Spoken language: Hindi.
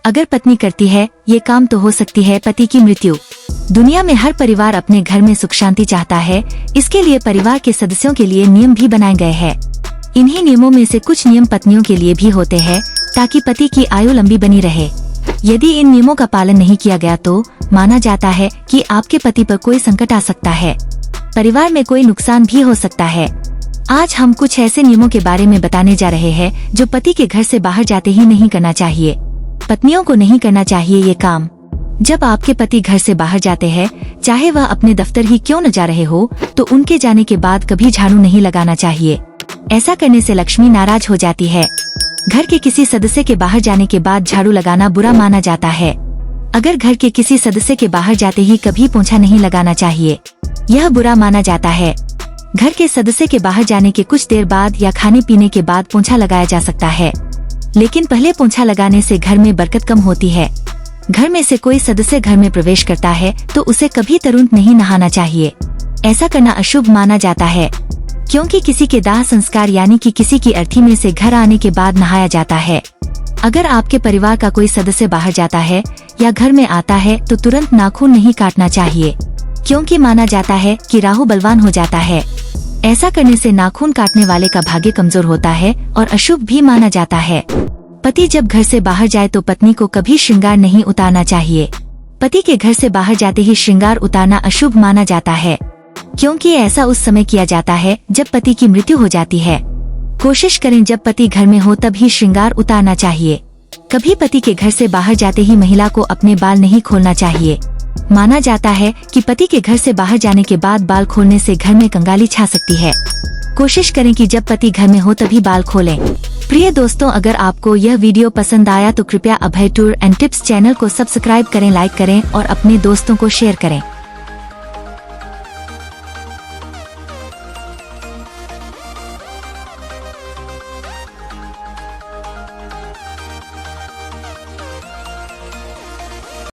अगर पत्नी करती है ये काम तो हो सकती है पति की मृत्यु। दुनिया में हर परिवार अपने घर में सुख शांति चाहता है, इसके लिए परिवार के सदस्यों के लिए नियम भी बनाए गए हैं। इन्हीं नियमों में से कुछ नियम पत्नियों के लिए भी होते हैं ताकि पति की आयु लंबी बनी रहे। यदि इन नियमों का पालन नहीं किया गया तो माना जाता है कि आपके पति पर कोई संकट आ सकता है, परिवार में कोई नुकसान भी हो सकता है। आज हम कुछ ऐसे नियमों के बारे में बताने जा रहे हैं जो पति के घर से बाहर जाते ही नहीं करना चाहिए। पत्नियों को नहीं करना चाहिए ये काम। जब आपके पति घर से बाहर जाते हैं, चाहे वह अपने दफ्तर ही क्यों न जा रहे हो, तो उनके जाने के बाद कभी झाड़ू नहीं लगाना चाहिए। ऐसा करने से लक्ष्मी नाराज हो जाती है। घर के किसी सदस्य के बाहर जाने के बाद झाड़ू लगाना बुरा माना जाता है। अगर घर के किसी सदस्य के बाहर जाते ही कभी पोंछा नहीं लगाना चाहिए, यह बुरा माना जाता है। घर के सदस्य के बाहर जाने के कुछ देर बाद या खाने पीने के बाद पोंछा लगाया जा सकता है, लेकिन पहले पोंछा लगाने से घर में बरकत कम होती है। घर में से कोई सदस्य घर में प्रवेश करता है तो उसे कभी तुरंत नहीं नहाना चाहिए। ऐसा करना अशुभ माना जाता है, क्योंकि किसी के दाह संस्कार यानी कि किसी की अर्थी में से घर आने के बाद नहाया जाता है। अगर आपके परिवार का कोई सदस्य बाहर जाता है या घर में आता है तो तुरंत नाखून नहीं काटना चाहिए, क्योंकि माना जाता है कि राहु बलवान हो जाता है। ऐसा करने से नाखून काटने वाले का भाग्य कमजोर होता है और अशुभ भी माना जाता है। पति जब घर से बाहर जाए तो पत्नी को कभी श्रृंगार नहीं उतारना चाहिए। पति के घर से बाहर जाते ही श्रृंगार उतारना अशुभ माना जाता है, क्योंकि ऐसा उस समय किया जाता है जब पति की मृत्यु हो जाती है। कोशिश करें जब पति घर में हो तब ही श्रृंगार उतारना चाहिए। कभी पति के घर से बाहर जाते ही महिला को अपने बाल नहीं खोलना चाहिए। माना जाता है कि पति के घर से बाहर जाने के बाद बाल खोलने से घर में कंगाली छा सकती है। कोशिश करें कि जब पति घर में हो तभी बाल खोलें। प्रिय दोस्तों, अगर आपको यह वीडियो पसंद आया तो कृपया अभय टूर एंड टिप्स चैनल को सब्सक्राइब करें, लाइक करें और अपने दोस्तों को शेयर करें।